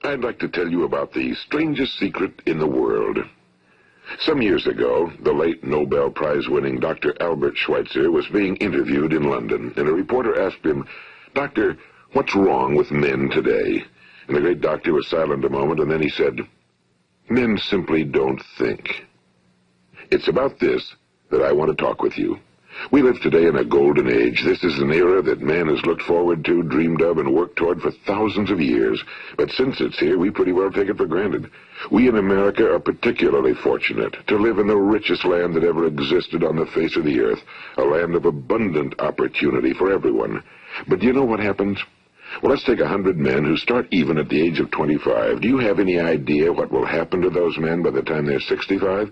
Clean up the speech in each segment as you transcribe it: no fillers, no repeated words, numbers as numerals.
I'd like to tell you about the strangest secret in the world. Some years ago, the late Nobel Prize-winning Dr. Albert Schweitzer was being interviewed in London, and a reporter asked him, "Doctor, what's wrong with men today?" And the great doctor was silent a moment, and then he said, "Men simply don't think." It's about this that I want to talk with you. We live today in a golden age. This is an era that man has looked forward to, dreamed of, and worked toward for thousands of years. But since it's here, we pretty well take it for granted. We in America are particularly fortunate to live in the richest land that ever existed on the face of the earth, a land of abundant opportunity for everyone. But do you know what happens? Well, let's take 100 men who start even at the age of 25. Do you have any idea what will happen to those men by the time they're 65?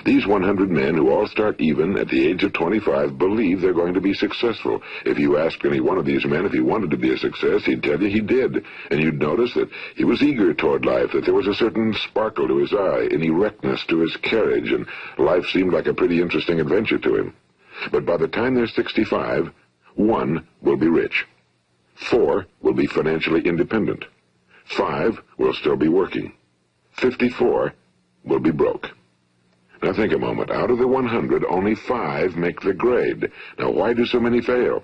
These 100 men who all start even at the age of 25 believe they're going to be successful. If you asked any one of these men if he wanted to be a success, he'd tell you he did. And you'd notice that he was eager toward life, that there was a certain sparkle to his eye, an erectness to his carriage, and life seemed like a pretty interesting adventure to him. But by the time they're 65, 1 will be rich. 4 will be financially independent. 5 will still be working. 54 will be broke. Now think a moment. Out of the 100, only 5 make the grade. Now why do so many fail?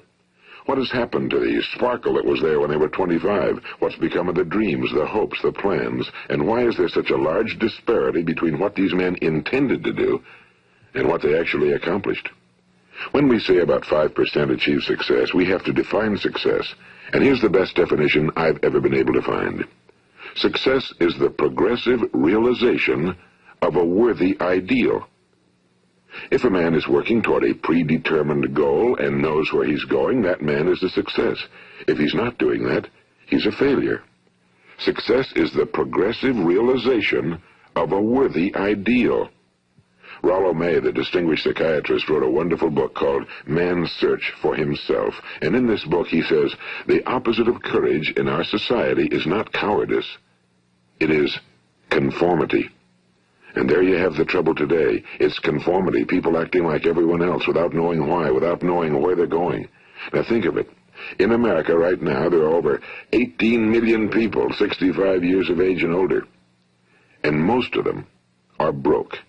What has happened to the sparkle that was there when they were 25? What's become of the dreams, the hopes, the plans? And why is there such a large disparity between what these men intended to do and what they actually accomplished? When we say about 5% achieve success, we have to define success. And here's the best definition I've ever been able to find. Success is the progressive realization of a worthy ideal. If a man is working toward a predetermined goal and knows where he's going, that man is a success. If he's not doing that, he's a failure. Success is the progressive realization of a worthy ideal. Rollo May, the distinguished psychiatrist, wrote a wonderful book called Man's Search for Himself. And in this book he says, the opposite of courage in our society is not cowardice. It is conformity. And there you have the trouble today. It's conformity, people acting like everyone else without knowing why, without knowing where they're going. Now think of it. In America right now, there are over 18 million people 65 years of age and older. And most of them are broke.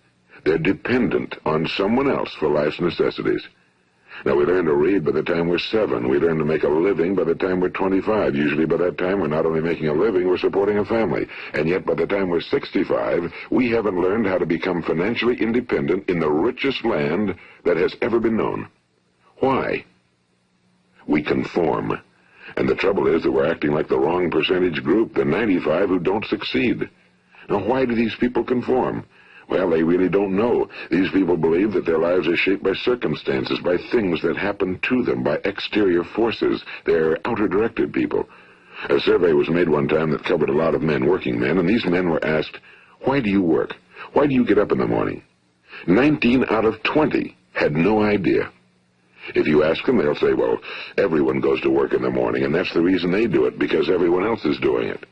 They're dependent on someone else for life's necessities. Now, we learn to read by the time we're 7. We learn to make a living by the time we're 25. Usually by that time, we're not only making a living, we're supporting a family. And yet, by the time we're 65, we haven't learned how to become financially independent in the richest land that has ever been known. Why? We conform. And the trouble is that we're acting like the wrong percentage group, the 95 who don't succeed. Now, why do these people conform? Well, they really don't know. These people believe that their lives are shaped by circumstances, by things that happen to them, by exterior forces. They're outer-directed people. A survey was made one time that covered a lot of men, working men, and these men were asked, "Why do you work? Why do you get up in the morning?" 19 out of 20 had no idea. If you ask them, they'll say, well, everyone goes to work in the morning, and that's the reason they do it, because everyone else is doing it.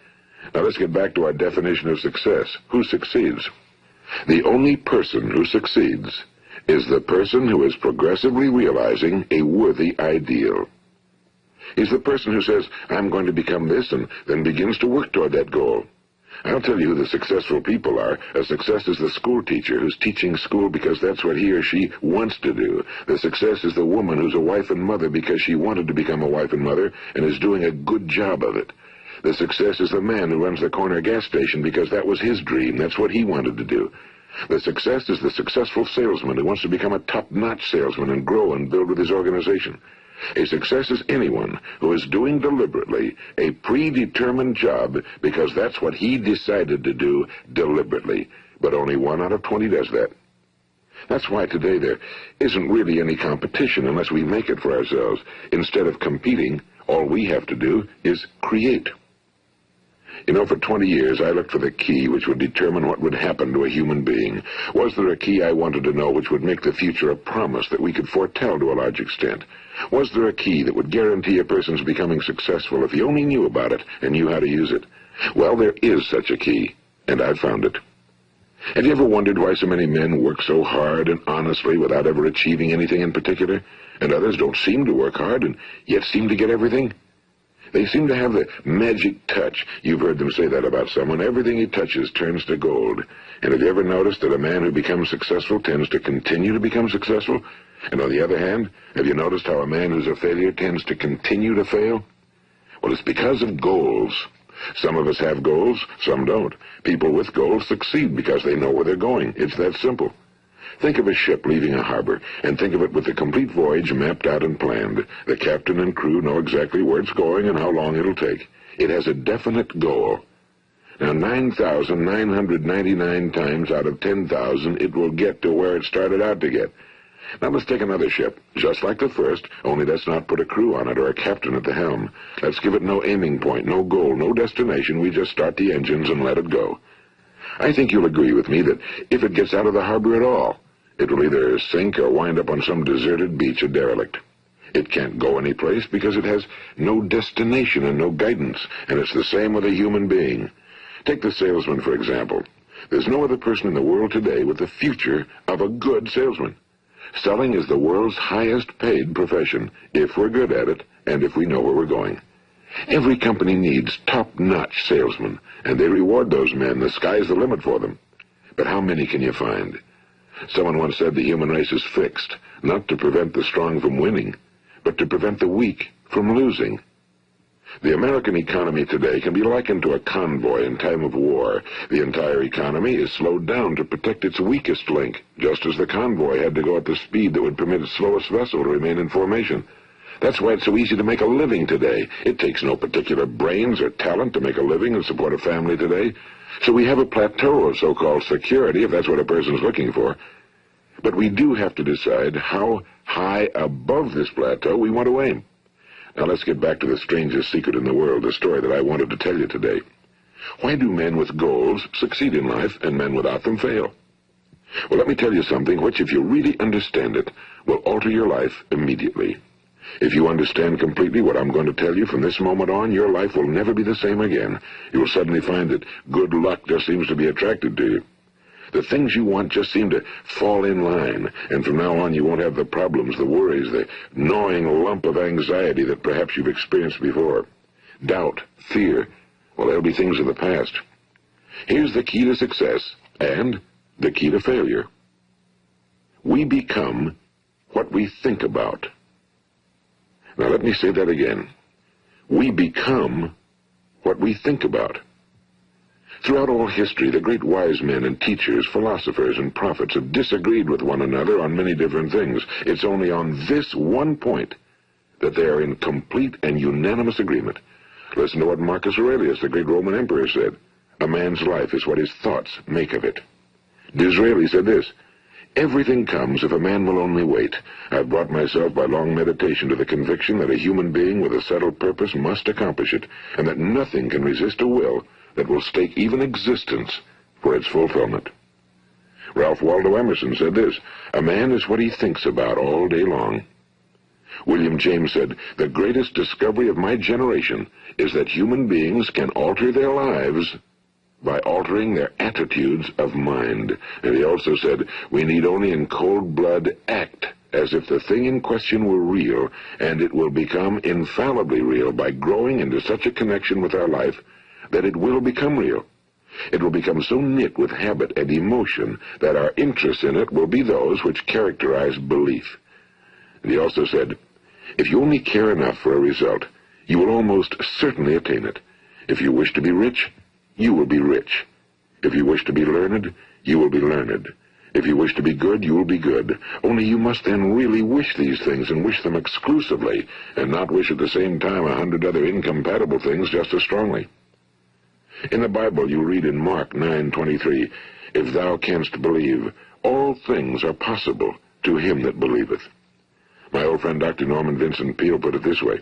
Now let's get back to our definition of success. Who succeeds? The only person who succeeds is the person who is progressively realizing a worthy ideal. He's the person who says, I'm going to become this, and then begins to work toward that goal. I'll tell you who the successful people are. A success is the school teacher who's teaching school because that's what he or she wants to do. The success is the woman who's a wife and mother because she wanted to become a wife and mother and is doing a good job of it. The success is the man who runs the corner gas station because that was his dream. That's what he wanted to do. The success is the successful salesman who wants to become a top-notch salesman and grow and build with his organization. A success is anyone who is doing deliberately a predetermined job because that's what he decided to do deliberately. But only 1 out of 20 does that. That's why today there isn't really any competition unless we make it for ourselves. Instead of competing, all we have to do is create. You know, for 20 years I looked for the key which would determine what would happen to a human being. Was there a key I wanted to know which would make the future a promise that we could foretell to a large extent? Was there a key that would guarantee a person's becoming successful if he only knew about it and knew how to use it? Well, there is such a key, and I've found it. Have you ever wondered why so many men work so hard and honestly without ever achieving anything in particular, and others don't seem to work hard and yet seem to get everything? They seem to have the magic touch. You've heard them say that about someone. Everything he touches turns to gold. And have you ever noticed that a man who becomes successful tends to continue to become successful? And on the other hand, have you noticed how a man who's a failure tends to continue to fail? Well, it's because of goals. Some of us have goals, some don't. People with goals succeed because they know where they're going. It's that simple. Think of a ship leaving a harbor, and think of it with the complete voyage mapped out and planned. The captain and crew know exactly where it's going and how long it'll take. It has a definite goal. Now, 9,999 times out of 10,000, it will get to where it started out to get. Now let's take another ship, just like the first, only let's not put a crew on it or a captain at the helm. Let's give it no aiming point, no goal, no destination. We just start the engines and let it go. I think you'll agree with me that if it gets out of the harbor at all, it will either sink or wind up on some deserted beach, a derelict. It can't go anyplace because it has no destination and no guidance, and it's the same with a human being. Take the salesman, for example. There's no other person in the world today with the future of a good salesman. Selling is the world's highest paid profession, if we're good at it and if we know where we're going. Every company needs top-notch salesmen, and they reward those men. The sky's the limit for them. But how many can you find? Someone once said the human race is fixed, not to prevent the strong from winning, but to prevent the weak from losing. The American economy today can be likened to a convoy in time of war. The entire economy is slowed down to protect its weakest link, just as the convoy had to go at the speed that would permit its slowest vessel to remain in formation. That's why it's so easy to make a living today. It takes no particular brains or talent to make a living and support a family today. So we have a plateau of so-called security, if that's what a person's looking for. But we do have to decide how high above this plateau we want to aim. Now let's get back to the strangest secret in the world, the story that I wanted to tell you today. Why do men with goals succeed in life and men without them fail? Well, let me tell you something which, if you really understand it, will alter your life immediately. If you understand completely what I'm going to tell you from this moment on, your life will never be the same again. You'll suddenly find that good luck just seems to be attracted to you. The things you want just seem to fall in line, and from now on you won't have the problems, the worries, the gnawing lump of anxiety that perhaps you've experienced before. Doubt, fear, well, they'll be things of the past. Here's the key to success and the key to failure. We become what we think about. Now let me say that again. We become what we think about. Throughout all history, the great wise men and teachers, philosophers and prophets have disagreed with one another on many different things. It's only on this one point that they are in complete and unanimous agreement. Listen to what Marcus Aurelius, the great Roman emperor, said. A man's life is what his thoughts make of it. Disraeli said this. Everything comes if a man will only wait. I've brought myself by long meditation to the conviction that a human being with a settled purpose must accomplish it, and that nothing can resist a will that will stake even existence for its fulfillment. Ralph Waldo Emerson said this, a man is what he thinks about all day long. William James said, the greatest discovery of my generation is that human beings can alter their lives by altering their attitudes of mind. And he also said, we need only in cold blood act as if the thing in question were real, and it will become infallibly real by growing into such a connection with our life that it will become real. It will become so knit with habit and emotion that our interest in it will be those which characterize belief. And he also said, if you only care enough for a result, you will almost certainly attain it. If you wish to be rich, you will be rich. If you wish to be learned, you will be learned. If you wish to be good, you will be good. Only you must then really wish these things and wish them exclusively, and not wish at the same time 100 other incompatible things just as strongly. In the Bible you read in Mark 9:23, if thou canst believe, all things are possible to him that believeth. My old friend Dr. Norman Vincent Peale put it this way,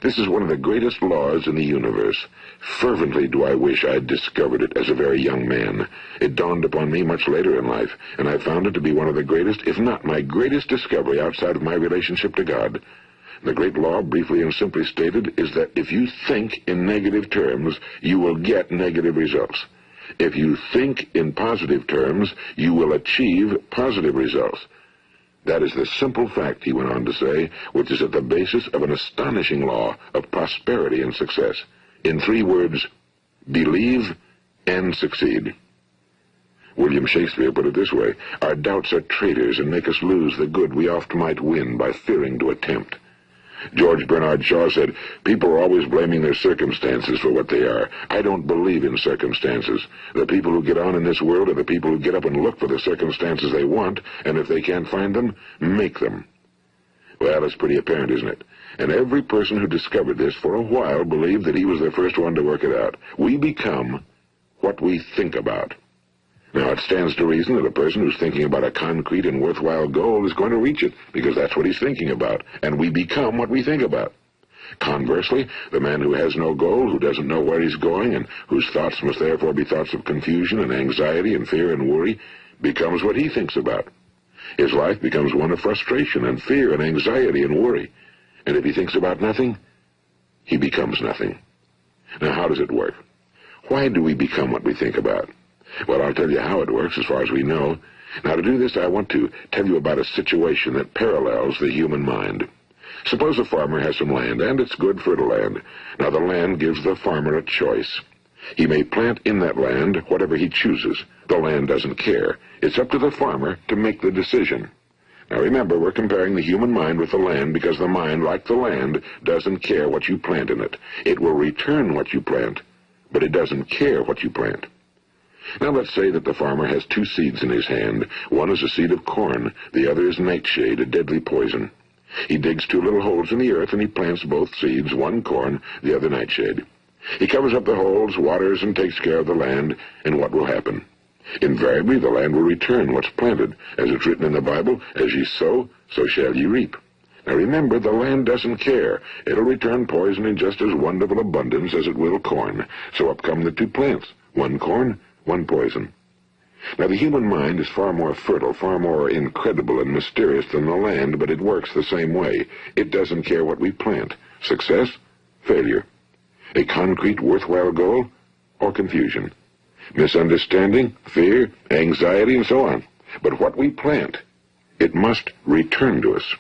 this is one of the greatest laws in the universe. Fervently do I wish I had discovered it as a very young man. It dawned upon me much later in life, and I found it to be one of the greatest, if not my greatest discovery outside of my relationship to God. The great law, briefly and simply stated, is that if you think in negative terms, you will get negative results. If you think in positive terms, you will achieve positive results. That is the simple fact, he went on to say, which is at the basis of an astonishing law of prosperity and success. In 3 words, believe and succeed. William Shakespeare put it this way: our doubts are traitors and make us lose the good we oft might win by fearing to attempt. George Bernard Shaw said, people are always blaming their circumstances for what they are. I don't believe in circumstances. The people who get on in this world are the people who get up and look for the circumstances they want, and if they can't find them, make them. Well, it's pretty apparent, isn't it? And every person who discovered this for a while believed that he was the first one to work it out. We become what we think about. Now, it stands to reason that a person who's thinking about a concrete and worthwhile goal is going to reach it, because that's what he's thinking about, and we become what we think about. Conversely, the man who has no goal, who doesn't know where he's going, and whose thoughts must therefore be thoughts of confusion and anxiety and fear and worry, becomes what he thinks about. His life becomes one of frustration and fear and anxiety and worry. And if he thinks about nothing, he becomes nothing. Now, how does it work? Why do we become what we think about? Well, I'll tell you how it works as far as we know. Now, to do this, I want to tell you about a situation that parallels the human mind. Suppose a farmer has some land, and it's good fertile land. Now, the land gives the farmer a choice. He may plant in that land whatever he chooses. The land doesn't care. It's up to the farmer to make the decision. Now, remember, we're comparing the human mind with the land because the mind, like the land, doesn't care what you plant in it. It will return what you plant, but it doesn't care what you plant. Now, let's say that the farmer has 2 seeds in his hand. One is a seed of corn. The other is nightshade, a deadly poison. He digs 2 little holes in the earth, and he plants both seeds, one corn, the other nightshade. He covers up the holes, waters, and takes care of the land, and what will happen? Invariably, the land will return what's planted. As it's written in the Bible, as ye sow, so shall ye reap. Now remember, the land doesn't care. It'll return poison in just as wonderful abundance as it will corn. So up come the 2 plants, one corn, one poison. Now, the human mind is far more fertile, far more incredible and mysterious than the land, but it works the same way. It doesn't care what we plant. Success, failure. A concrete, worthwhile goal, or confusion. Misunderstanding, fear, anxiety, and so on. But what we plant, it must return to us.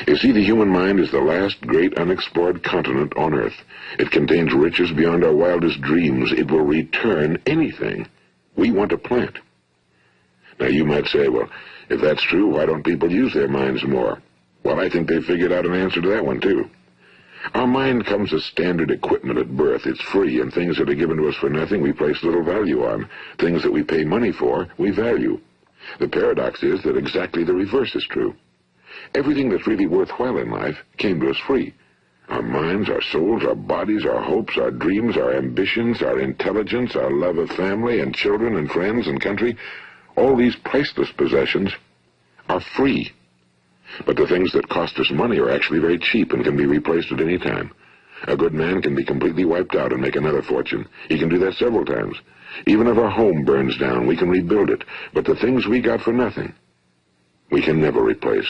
You see, the human mind is the last great unexplored continent on Earth. It contains riches beyond our wildest dreams. It will return anything we want to plant. Now, you might say, well, if that's true, why don't people use their minds more? Well, I think they figured out an answer to that one, too. Our mind comes as standard equipment at birth. It's free, and things that are given to us for nothing we place little value on. Things that we pay money for, we value. The paradox is that exactly the reverse is true. Everything that's really worthwhile in life came to us free. Our minds, our souls, our bodies, our hopes, our dreams, our ambitions, our intelligence, our love of family and children and friends and country, all these priceless possessions are free. But the things that cost us money are actually very cheap and can be replaced at any time. A good man can be completely wiped out and make another fortune. He can do that several times. Even if our home burns down, we can rebuild it. But the things we got for nothing, we can never replace.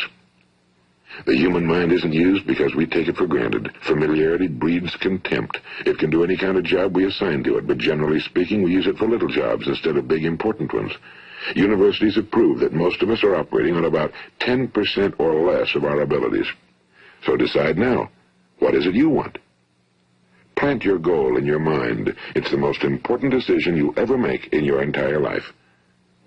The human mind isn't used because we take it for granted. Familiarity breeds contempt. It can do any kind of job we assign to it, but generally speaking, we use it for little jobs instead of big, important ones. Universities have proved that most of us are operating on about 10% or less of our abilities. So decide now, what is it you want? Plant your goal in your mind. It's the most important decision you'll ever make in your entire life.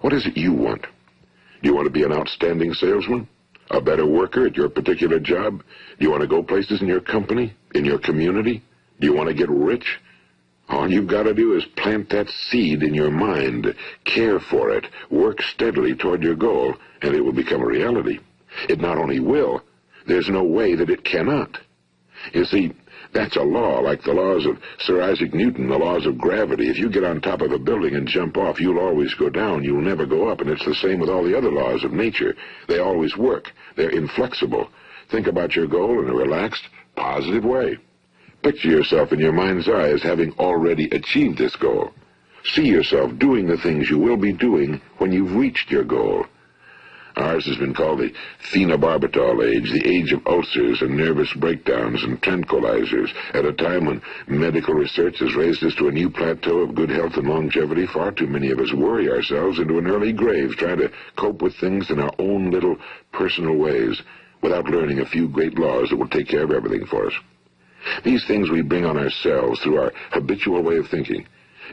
What is it you want? Do you want to be an outstanding salesman? A better worker at your particular job? Do you want to go places in your company, in your community? Do you want to get rich? All you've got to do is plant that seed in your mind, care for it, work steadily toward your goal, and it will become a reality. It not only will, there's no way that it cannot. You see, that's a law, like the laws of Sir Isaac Newton, the laws of gravity. If you get on top of a building and jump off, you'll always go down. You'll never go up, and it's the same with all the other laws of nature. They always work. They're inflexible. Think about your goal in a relaxed, positive way. Picture yourself in your mind's eye as having already achieved this goal. See yourself doing the things you will be doing when you've reached your goal. Ours has been called the phenobarbital age, the age of ulcers and nervous breakdowns and tranquilizers, at a time when medical research has raised us to a new plateau of good health and longevity. Far too many of us worry ourselves into an early grave trying to cope with things in our own little personal ways, without learning a few great laws that will take care of everything for us. These things we bring on ourselves through our habitual way of thinking.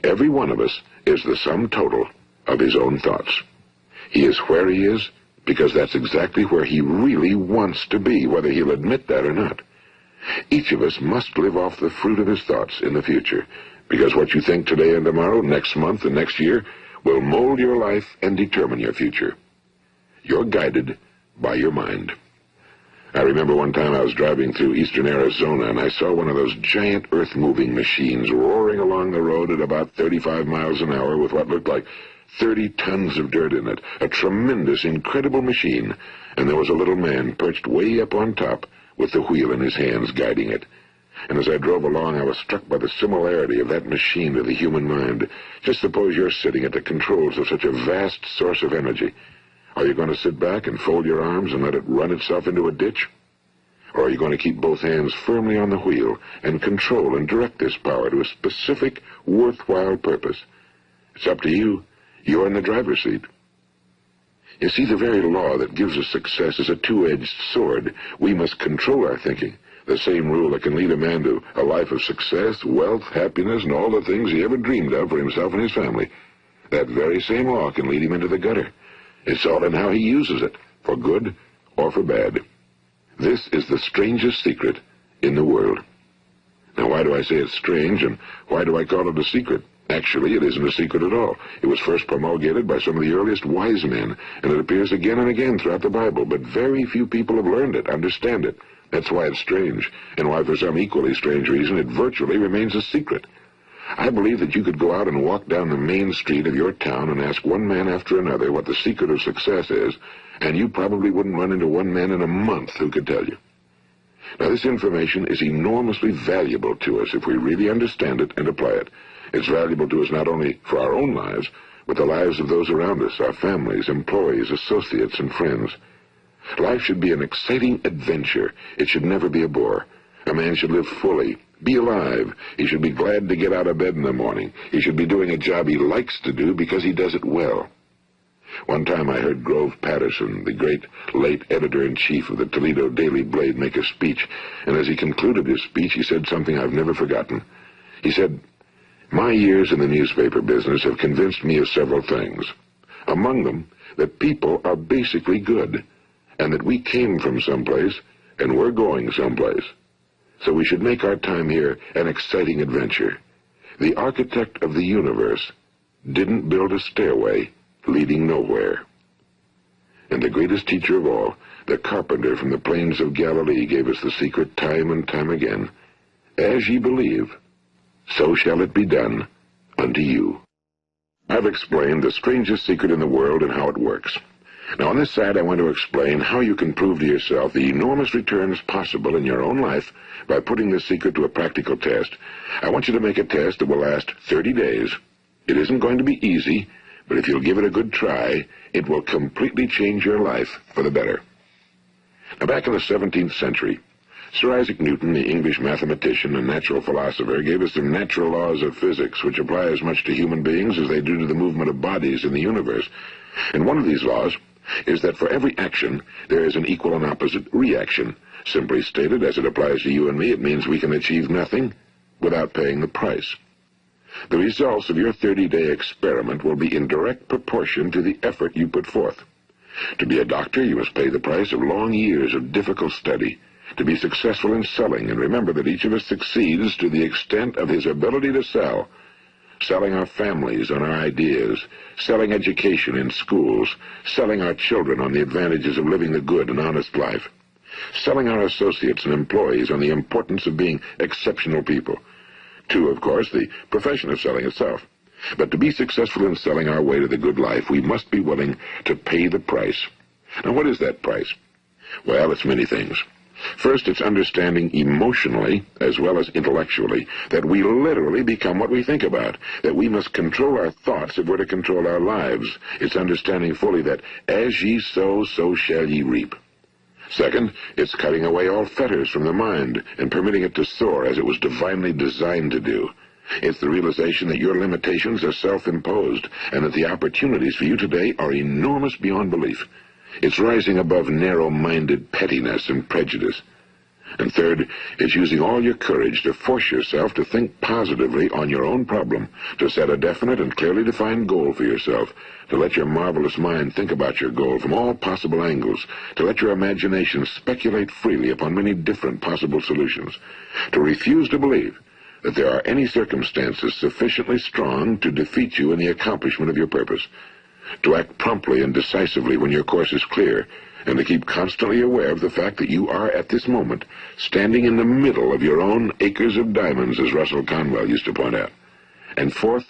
Every one of us is the sum total of his own thoughts. He is where he is because that's exactly where he really wants to be, whether he'll admit that or not. Each of us must live off the fruit of his thoughts in the future, because what you think today and tomorrow, next month and next year, will mold your life and determine your future. You're guided by your mind. I remember one time I was driving through eastern Arizona, and I saw one of those giant earth-moving machines roaring along the road at about 35 miles an hour with what looked like 30 tons of dirt in it. A tremendous, incredible machine, and there was a little man perched way up on top with the wheel in his hands guiding it. And as I drove along, I was struck by the similarity of that machine to the human mind. Just suppose you're sitting at the controls of such a vast source of energy. Are you going to sit back and fold your arms and let it run itself into a ditch? Or are you going to keep both hands firmly on the wheel and control and direct this power to a specific, worthwhile purpose? It's up to you. You're in the driver's seat. You see, the very law that gives us success is a two-edged sword. We must control our thinking. The same rule that can lead a man to a life of success, wealth, happiness, and all the things he ever dreamed of for himself and his family. That very same law can lead him into the gutter. It's all in how he uses it, for good or for bad. This is the strangest secret in the world. Now, why do I say it's strange, and why do I call it a secret? Actually, it isn't a secret at all. It was first promulgated by some of the earliest wise men, and it appears again and again throughout the Bible, but very few people have learned it, understand it. That's why it's strange, and why for some equally strange reason it virtually remains a secret. I believe that you could go out and walk down the main street of your town and ask one man after another what the secret of success is, and you probably wouldn't run into one man in a month who could tell you. Now, this information is enormously valuable to us if we really understand it and apply it. It's valuable to us not only for our own lives, but the lives of those around us, our families, employees, associates, and friends. Life should be an exciting adventure. It should never be a bore. A man should live fully, be alive. He should be glad to get out of bed in the morning. He should be doing a job he likes to do because he does it well. One time I heard Grove Patterson, the great late editor-in-chief of the Toledo Daily Blade, make a speech, and as he concluded his speech, he said something I've never forgotten. He said, "My years in the newspaper business have convinced me of several things. Among them, that people are basically good, and that we came from someplace, and we're going someplace. So we should make our time here an exciting adventure. The architect of the universe didn't build a stairway leading nowhere." And the greatest teacher of all, the carpenter from the plains of Galilee, gave us the secret time and time again. As ye believe, so shall it be done unto you. I've explained the strangest secret in the world and how it works. Now, on this side, I want to explain how you can prove to yourself the enormous returns possible in your own life by putting this secret to a practical test. I want you to make a test that will last 30 days. It isn't going to be easy, but if you'll give it a good try, it will completely change your life for the better. Now, back in the 17th century, Sir Isaac Newton, the English mathematician and natural philosopher, gave us some natural laws of physics which apply as much to human beings as they do to the movement of bodies in the universe. And one of these laws is that for every action, there is an equal and opposite reaction. Simply stated, as it applies to you and me, it means we can achieve nothing without paying the price. The results of your 30-day experiment will be in direct proportion to the effort you put forth. To be a doctor, you must pay the price of long years of difficult study. To be successful in selling, and remember that each of us succeeds to the extent of his ability to sell. Selling our families on our ideas, selling education in schools, selling our children on the advantages of living the good and honest life, selling our associates and employees on the importance of being exceptional people. To, of course, the profession of selling itself. But to be successful in selling our way to the good life, we must be willing to pay the price. Now, what is that price? Well, it's many things. First, it's understanding emotionally as well as intellectually that we literally become what we think about, that we must control our thoughts if we're to control our lives. It's understanding fully that as ye sow, so shall ye reap. Second, it's cutting away all fetters from the mind and permitting it to soar as it was divinely designed to do. It's the realization that your limitations are self-imposed and that the opportunities for you today are enormous beyond belief. It's rising above narrow-minded pettiness and prejudice. And third, it's using all your courage to force yourself to think positively on your own problem, to set a definite and clearly defined goal for yourself, to let your marvelous mind think about your goal from all possible angles, to let your imagination speculate freely upon many different possible solutions, to refuse to believe that there are any circumstances sufficiently strong to defeat you in the accomplishment of your purpose, to act promptly and decisively when your course is clear, and to keep constantly aware of the fact that you are at this moment standing in the middle of your own acres of diamonds, as Russell Conwell used to point out. And fourth,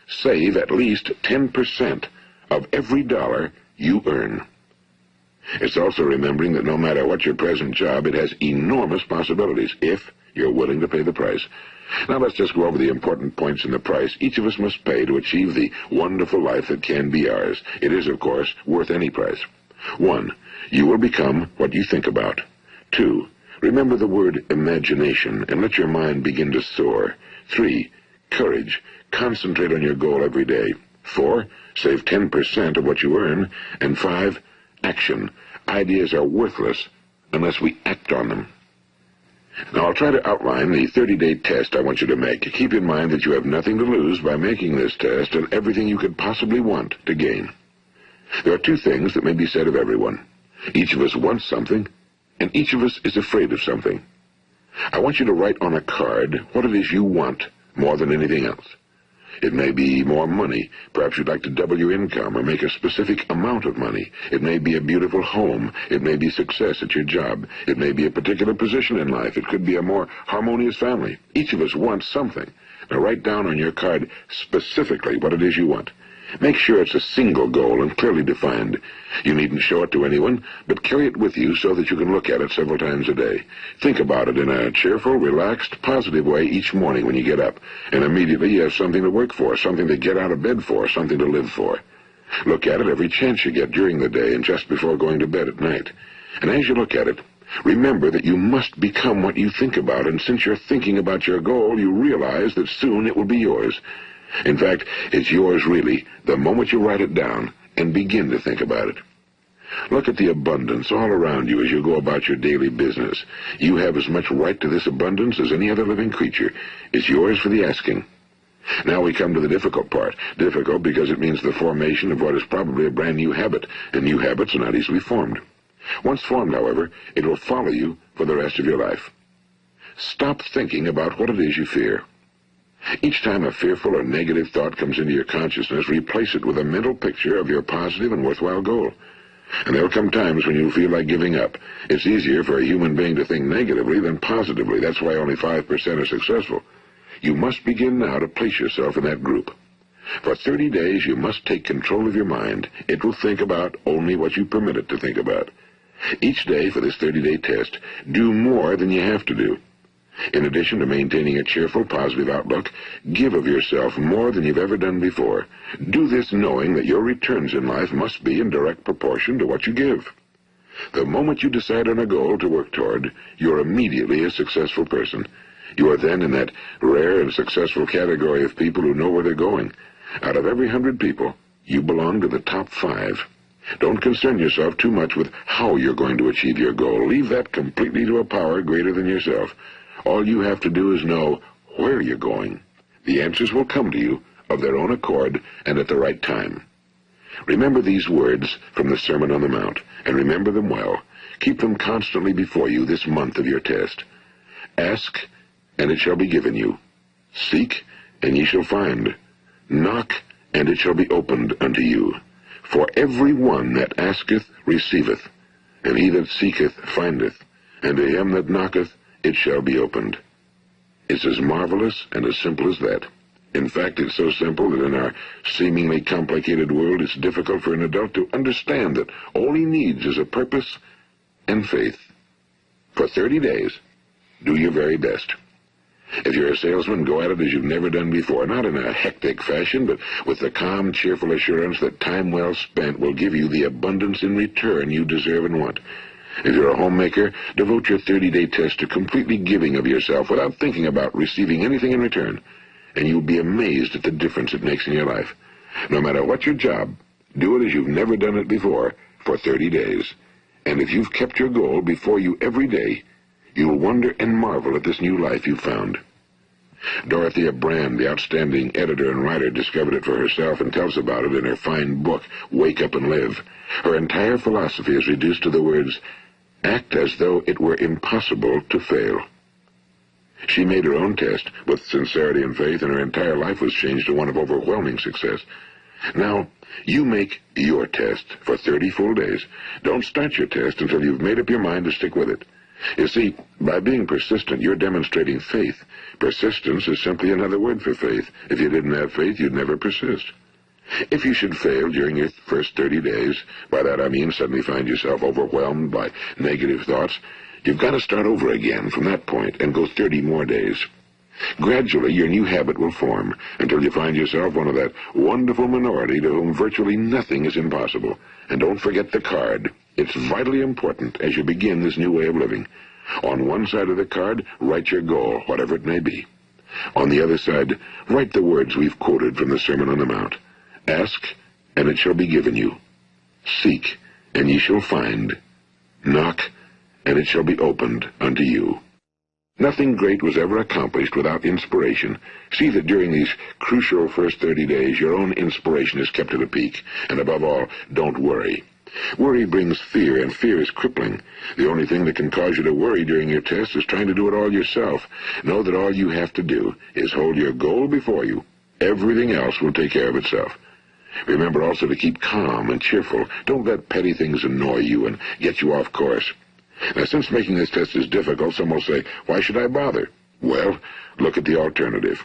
save at least 10% of every dollar you earn. It's also remembering that no matter what your present job, it has enormous possibilities if you're willing to pay the price. Now let's just go over the important points in the price each of us must pay to achieve the wonderful life that can be ours. It is, of course, worth any price. 1. You will become what you think about. 2. Remember the word imagination and let your mind begin to soar. 3. Courage. Concentrate on your goal every day. 4. Save 10% of what you earn. And 5. Action. Ideas are worthless unless we act on them. Now, I'll try to outline the 30-day test I want you to make. Keep in mind that you have nothing to lose by making this test and everything you could possibly want to gain. There are two things that may be said of everyone. Each of us wants something, and each of us is afraid of something. I want you to write on a card what it is you want more than anything else. It may be more money. Perhaps you'd like to double your income or make a specific amount of money. It may be a beautiful home. It may be success at your job. It may be a particular position in life. It could be a more harmonious family. Each of us wants something. Now write down on your card specifically what it is you want. Make sure it's a single goal and clearly defined. You needn't show it to anyone, but carry it with you so that you can look at it several times a day. Think about it in a cheerful, relaxed, positive way each morning when you get up, and immediately you have something to work for, something to get out of bed for, something to live for. Look at it every chance you get during the day and just before going to bed at night. And as you look at it, remember that you must become what you think about, and since you're thinking about your goal, you realize that soon it will be yours. In fact, it's yours really the moment you write it down and begin to think about it. Look at the abundance all around you as you go about your daily business. You have as much right to this abundance as any other living creature. It's yours for the asking. Now we come to the difficult part. Difficult because it means the formation of what is probably a brand new habit, and new habits are not easily formed. Once formed, however, it will follow you for the rest of your life. Stop thinking about what it is you fear. Each time a fearful or negative thought comes into your consciousness, replace it with a mental picture of your positive and worthwhile goal. And there will come times when you'll feel like giving up. It's easier for a human being to think negatively than positively. That's why only 5% are successful. You must begin now to place yourself in that group. For 30 days, you must take control of your mind. It will think about only what you permit it to think about. Each day for this 30-day test, do more than you have to do. In addition to maintaining a cheerful, positive outlook, give of yourself more than you've ever done before. Do this knowing that your returns in life must be in direct proportion to what you give. The moment you decide on a goal to work toward, you're immediately a successful person. You are then in that rare and successful category of people who know where they're going. Out of every 100 people, you belong to the top 5. Don't concern yourself too much with how you're going to achieve your goal. Leave that completely to a power greater than yourself. All you have to do is know where you're going. The answers will come to you of their own accord and at the right time. Remember these words from the Sermon on the Mount, and remember them well. Keep them constantly before you this month of your test. Ask, and it shall be given you. Seek, and ye shall find. Knock, and it shall be opened unto you. For every one that asketh receiveth, and he that seeketh findeth, and to him that knocketh it shall be opened. It's as marvelous and as simple as that. In fact, it's so simple that in our seemingly complicated world, it's difficult for an adult to understand that all he needs is a purpose and faith. For 30 days, do your very best. If you're a salesman, go at it as you've never done before, not in a hectic fashion, but with the calm, cheerful assurance that time well spent will give you the abundance in return you deserve and want. If you're a homemaker, devote your 30-day test to completely giving of yourself without thinking about receiving anything in return, and you'll be amazed at the difference it makes in your life. No matter what your job, do it as you've never done it before for 30 days. And if you've kept your goal before you every day, you'll wonder and marvel at this new life you've found. Dorothea Brand, the outstanding editor and writer, discovered it for herself and tells about it in her fine book, Wake Up and Live. Her entire philosophy is reduced to the words, act as though it were impossible to fail. She made her own test with sincerity and faith, and her entire life was changed to one of overwhelming success. Now, you make your test for 30 full days. Don't start your test until you've made up your mind to stick with it. You see, by being persistent, you're demonstrating faith. Persistence is simply another word for faith. If you didn't have faith, you'd never persist. If you should fail during your first 30 days, by that I mean suddenly find yourself overwhelmed by negative thoughts, you've got to start over again from that point and go 30 more days. Gradually, your new habit will form until you find yourself one of that wonderful minority to whom virtually nothing is impossible. And don't forget the card. It's vitally important as you begin this new way of living. On one side of the card, write your goal, whatever it may be. On the other side, write the words we've quoted from the Sermon on the Mount. Ask, and it shall be given you. Seek, and ye shall find. Knock, and it shall be opened unto you. Nothing great was ever accomplished without inspiration. See that during these crucial first 30 days, your own inspiration is kept at a peak. And above all, don't worry. Worry brings fear, and fear is crippling. The only thing that can cause you to worry during your test is trying to do it all yourself. Know that all you have to do is hold your goal before you. Everything else will take care of itself. Remember also to keep calm and cheerful. Don't let petty things annoy you and get you off course. Now, since making this test is difficult, some will say, why should I bother? Well, look at the alternative.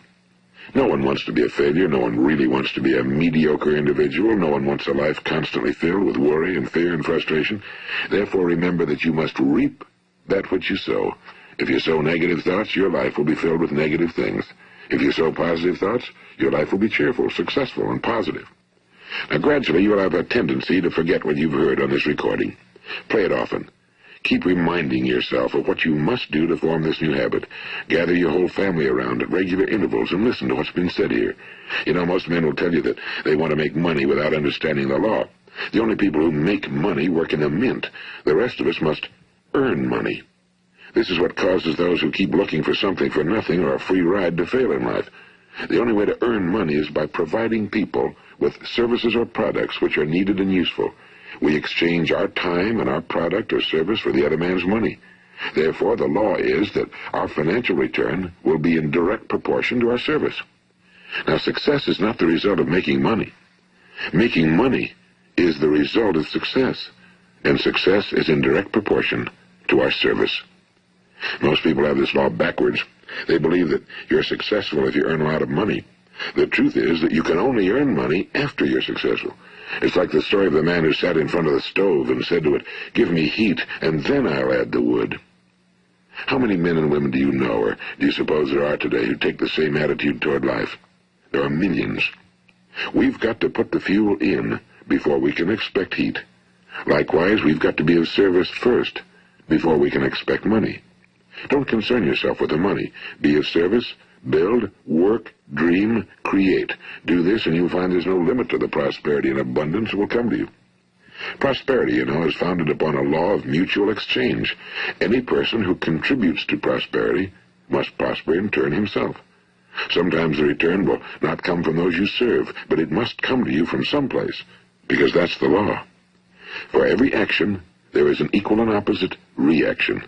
No one wants to be a failure. No one really wants to be a mediocre individual. No one wants a life constantly filled with worry and fear and frustration. Therefore, remember that you must reap that which you sow. If you sow negative thoughts, your life will be filled with negative things. If you sow positive thoughts, your life will be cheerful, successful, and positive. Now, gradually, you will have a tendency to forget what you've heard on this recording. Play it often. Keep reminding yourself of what you must do to form this new habit. Gather your whole family around at regular intervals and listen to what's been said here. You know, most men will tell you that they want to make money without understanding the law. The only people who make money work in a mint. The rest of us must earn money. This is what causes those who keep looking for something for nothing or a free ride to fail in life. The only way to earn money is by providing people with services or products which are needed and useful. We exchange our time and our product or service for the other man's money. Therefore, the law is that our financial return will be in direct proportion to our service. Now, success is not the result of making money. Making money is the result of success, and success is in direct proportion to our service. Most people have this law backwards. They believe that you're successful if you earn a lot of money. The truth is that you can only earn money after you're successful. It's like the story of the man who sat in front of the stove and said to it, "Give me heat, and then I'll add the wood." How many men and women do you know, or do you suppose there are today, who take the same attitude toward life? There are millions. We've got to put the fuel in before we can expect heat. Likewise, we've got to be of service first before we can expect money. Don't concern yourself with the money. Be of service. Build, work, dream, create. Do this, and you'll find there's no limit to the prosperity and abundance that will come to you. Prosperity, you know, is founded upon a law of mutual exchange. Any person who contributes to prosperity must prosper in turn himself. Sometimes the return will not come from those you serve, but it must come to you from someplace, because that's the law. For every action, there is an equal and opposite reaction.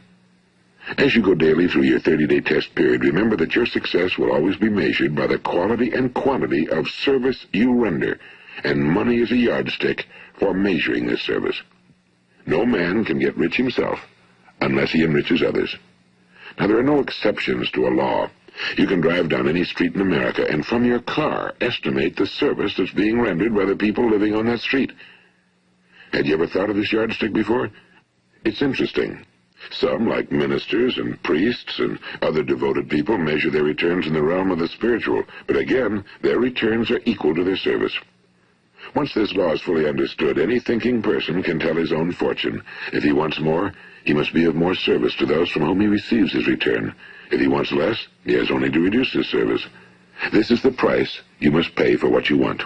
As you go daily through your 30-day test period, remember that your success will always be measured by the quality and quantity of service you render, and money is a yardstick for measuring this service. No man can get rich himself unless he enriches others. Now, there are no exceptions to a law. You can drive down any street in America and from your car estimate the service that's being rendered by the people living on that street. Had you ever thought of this yardstick before? It's interesting. Some, like ministers and priests and other devoted people, measure their returns in the realm of the spiritual, but again, their returns are equal to their service. Once this law is fully understood, any thinking person can tell his own fortune. If he wants more, he must be of more service to those from whom he receives his return. If he wants less, he has only to reduce his service. This is the price you must pay for what you want.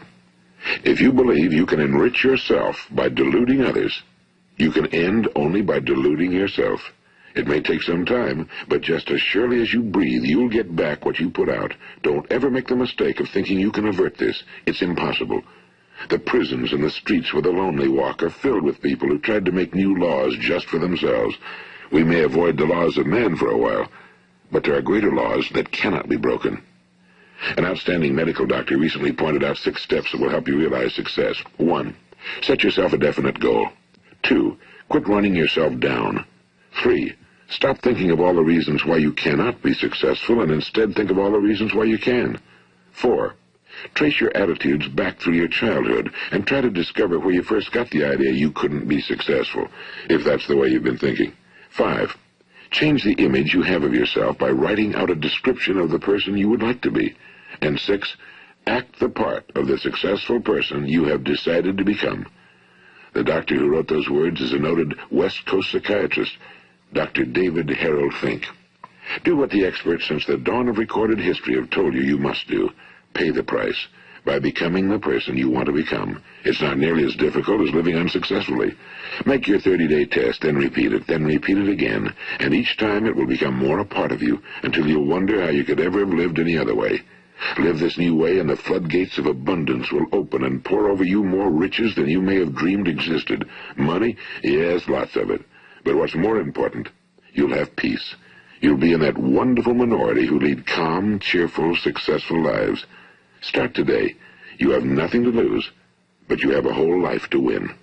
If you believe you can enrich yourself by deluding others, you can end only by deluding yourself. It may take some time, but just as surely as you breathe, you'll get back what you put out. Don't ever make the mistake of thinking you can avert this. It's impossible. The prisons and the streets where the lonely walk are filled with people who tried to make new laws just for themselves. We may avoid the laws of man for a while, but there are greater laws that cannot be broken. An outstanding medical doctor recently pointed out 6 steps that will help you realize success. 1. Set yourself a definite goal. 2. Quit running yourself down. 3. Stop thinking of all the reasons why you cannot be successful and instead think of all the reasons why you can. 4. Trace your attitudes back through your childhood and try to discover where you first got the idea you couldn't be successful, if that's the way you've been thinking. 5. Change the image you have of yourself by writing out a description of the person you would like to be. And 6. Act the part of the successful person you have decided to become. The doctor who wrote those words is a noted West Coast psychiatrist, Dr. David Harold Fink. Do what the experts since the dawn of recorded history have told you must do. Pay the price by becoming the person you want to become. It's not nearly as difficult as living unsuccessfully. Make your 30-day test, then repeat it again, and each time it will become more a part of you until you'll wonder how you could ever have lived any other way. Live this new way, and the floodgates of abundance will open and pour over you more riches than you may have dreamed existed. Money? Yes, lots of it. But what's more important, you'll have peace. You'll be in that wonderful minority who lead calm, cheerful, successful lives. Start today. You have nothing to lose, but you have a whole life to win.